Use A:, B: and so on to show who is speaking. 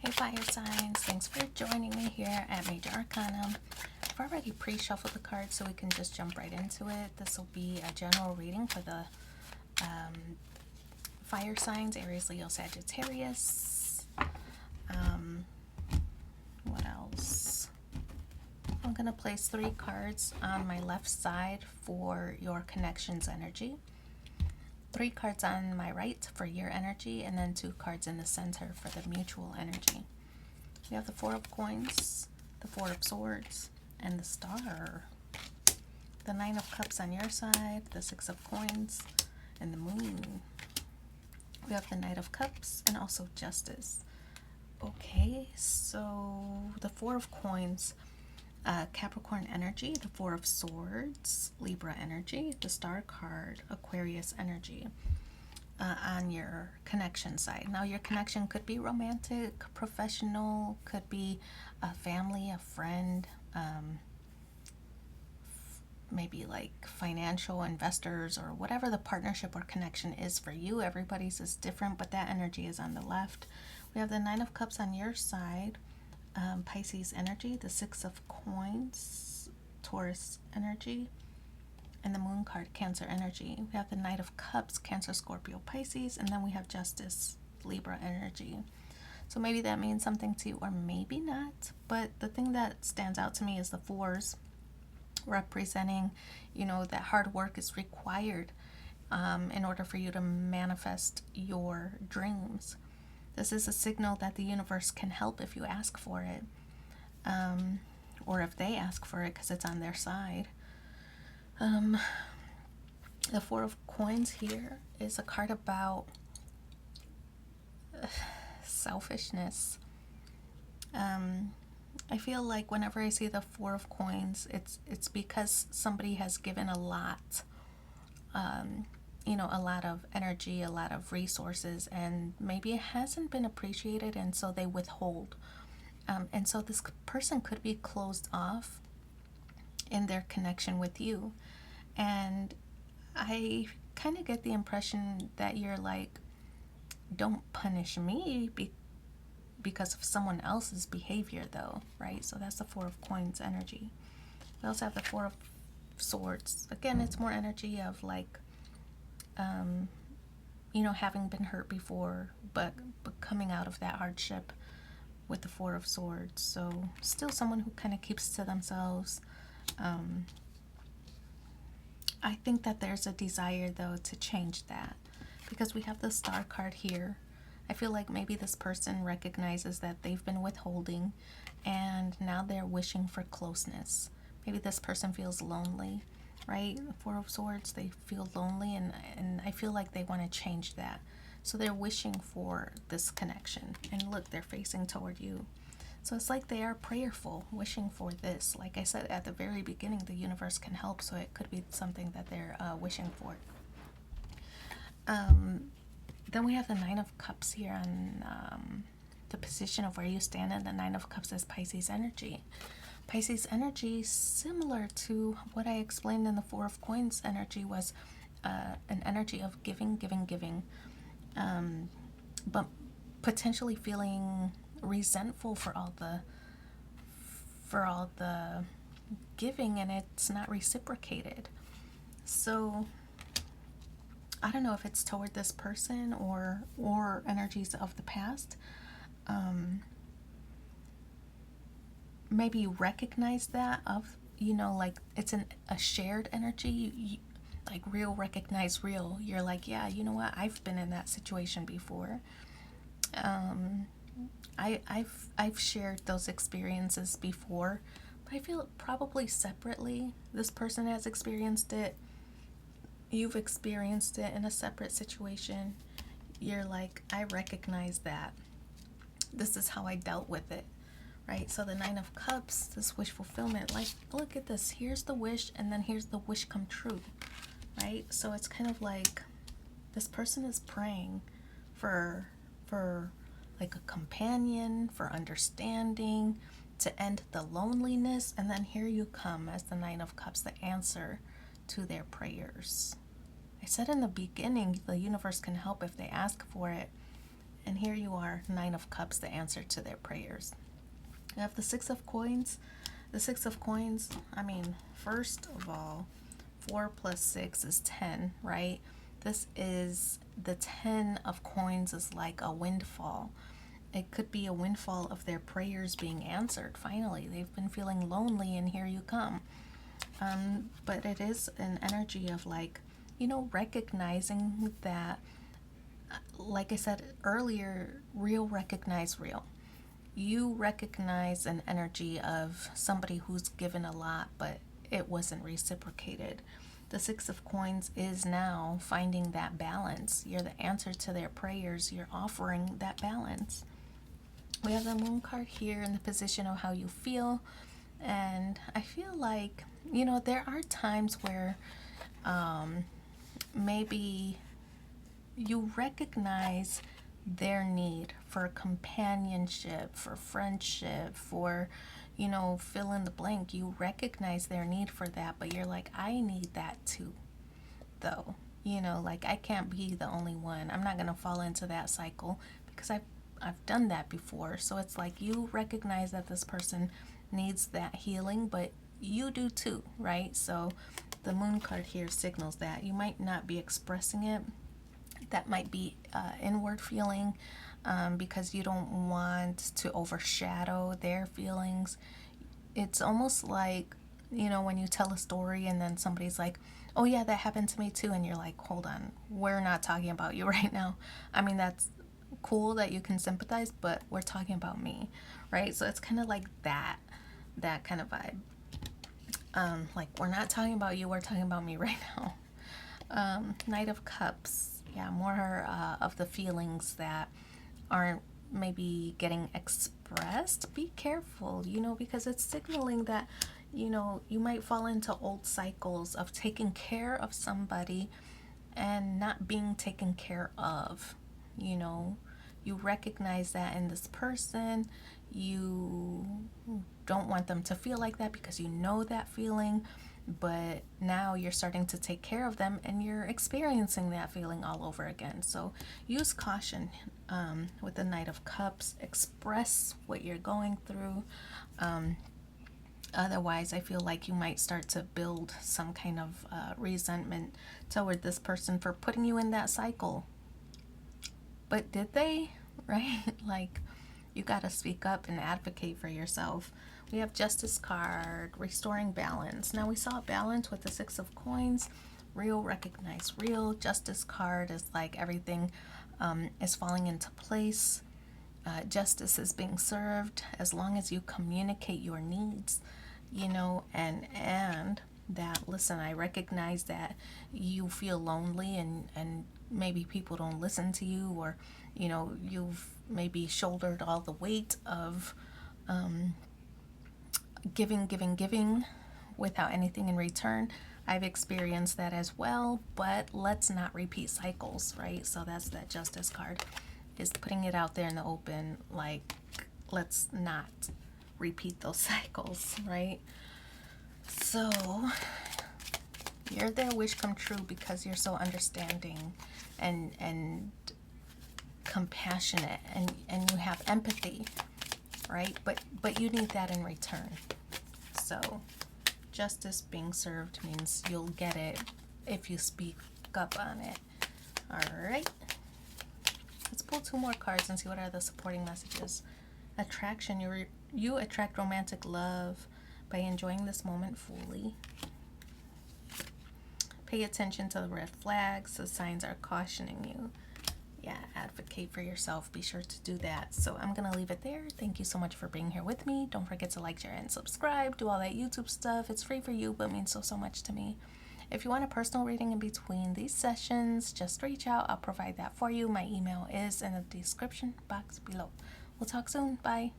A: Hey fire signs, thanks for joining me here at Major Arcana. I've already pre-shuffled the cards so we can just jump right into it. This will be a general reading for the fire signs, Aries, Leo, Sagittarius. What else? I'm going to place 3 cards on my left side for your connections energy. 3 cards on my right for your energy, and then 2 cards in the center for the mutual energy. We have the 4 of coins, the 4 of swords, and the star. The 9 of cups on your side, the 6 of coins, and the moon. We have the Knight of Cups and also Justice. Okay, so the 4 of coins, Capricorn energy, the 4 of swords, Libra energy, the star card, Aquarius energy on your connection side. Now your connection could be romantic, professional, could be a family, a friend, maybe like financial investors or whatever the partnership or connection is for you. Everybody's is different, but that energy is on the left. We have the 9 of cups on your side, Pisces energy, the 6 of coins, Taurus energy, and the moon card, Cancer energy. We have the Knight of Cups, Cancer, Scorpio, Pisces, and then we have Justice, Libra energy. So maybe that means something to you or maybe not, but the thing that stands out to me is the 4s representing, that hard work is required in order for you to manifest your dreams. This is a signal that the universe can help if you ask for it, or if they ask for it because it's on their side. The 4 of coins here is a card about selfishness. I feel like whenever I see the 4 of coins, it's because somebody has given a lot, a lot of energy, a lot of resources, and maybe it hasn't been appreciated, and so they withhold. And so this person could be closed off in their connection with you. And I kind of get the impression that you're like, don't punish me because of someone else's behavior, though, right? So that's the 4 of coins energy. We also have the 4 of swords. Again, it's more energy of like, having been hurt before, but coming out of that hardship with the 4 of swords. So still someone who kind of keeps to themselves. I think that there's a desire, though, to change that because we have the star card here. I feel like maybe this person recognizes that they've been withholding and now they're wishing for closeness. Maybe this person feels lonely, right? The 4 of swords, they feel lonely, and I feel like they want to change that. So they're wishing for this connection. And look, they're facing toward you. So it's like they are prayerful, wishing for this. Like I said at the very beginning, the universe can help, so it could be something that they're wishing for. Then we have the 9 of Cups here on the position of where you stand, and the 9 of Cups is Pisces energy. Pisces energy, similar to what I explained in the 4 of Coins energy, was an energy of giving, but potentially feeling resentful for all the giving, and it's not reciprocated. So I don't know if it's toward this person or energies of the past. Maybe you recognize that of, like it's a shared energy. Like real recognize real. You're like, yeah, you know what? I've been in that situation before. I've shared those experiences before, but I feel probably separately. This person has experienced it. You've experienced it in a separate situation. You're like, I recognize that. This is how I dealt with it, right? So the 9 of Cups, this wish fulfillment, like, look at this. Here's the wish, and then here's the wish come true, right? So it's kind of like this person is praying for like a companion, for understanding, to end the loneliness, and then here you come as the 9 of Cups, the answer to their prayers. I said in the beginning, the universe can help if they ask for it. And here you are, Nine of Cups, the answer to their prayers. You have the Six of Coins. The Six of Coins, I mean, first of all, 4 plus 6 is 10, right? This is the 10 of coins is like a windfall. It could be a windfall of their prayers being answered. Finally, they've been feeling lonely, and here you come. But it is an energy of like, recognizing that, like I said earlier, real recognize real. You recognize an energy of somebody who's given a lot, but it wasn't reciprocated. The Six of Coins is now finding that balance. You're the answer to their prayers. You're offering that balance. We have the Moon card here in the position of how you feel. And I feel like, there are times where maybe you recognize their need for companionship, for friendship, for, fill in the blank. You recognize their need for that, but you're like, I need that too, though. Like, I can't be the only one. I'm not going to fall into that cycle because I've done that before. So it's like you recognize that this person needs that healing, but you do too, right? So the Moon card here signals that you might not be expressing it. That might be inward feeling because you don't want to overshadow their feelings. It's almost like, when you tell a story and then somebody's like, oh yeah, that happened to me too. And you're like, hold on, we're not talking about you right now. I mean, that's cool that you can sympathize, but we're talking about me, right? So it's kind of like that kind of vibe. Like, we're not talking about you, we're talking about me right now. Knight of Cups. Yeah, more of the feelings that aren't maybe getting expressed. Be careful, because it's signaling that, you might fall into old cycles of taking care of somebody and not being taken care of. You recognize that in this person. You don't want them to feel like that because you know that feeling, but now you're starting to take care of them and you're experiencing that feeling all over again. So use caution with the Knight of Cups. Express what you're going through. Otherwise, I feel like you might start to build some kind of resentment toward this person for putting you in that cycle. But did they? Right? Like, you got to speak up and advocate for yourself. We have Justice card, restoring balance. Now we saw balance with the Six of Coins. Real, recognize real. Justice card is like everything is falling into place. Justice is being served as long as you communicate your needs, and that, listen, I recognize that you feel lonely and maybe people don't listen to you, or you've maybe shouldered all the weight of giving without anything in return. I've experienced that as well, but let's not repeat cycles, right? So that's that Justice card, is putting it out there in the open, like, let's not repeat those cycles, right? So you're their wish come true because you're so understanding and compassionate, and you have empathy, right? But you need that in return. So justice being served means you'll get it if you speak up on it. All right. Let's pull 2 more cards and see what are the supporting messages. Attraction. You attract romantic love by enjoying this moment fully. Pay attention to the red flags. The signs are cautioning you. Yeah, advocate for yourself. Be sure to do that. So I'm going to leave it there. Thank you so much for being here with me. Don't forget to like, share, and subscribe. Do all that YouTube stuff. It's free for you, but means so much to me. If you want a personal reading in between these sessions, just reach out. I'll provide that for you. My email is in the description box below. We'll talk soon. Bye.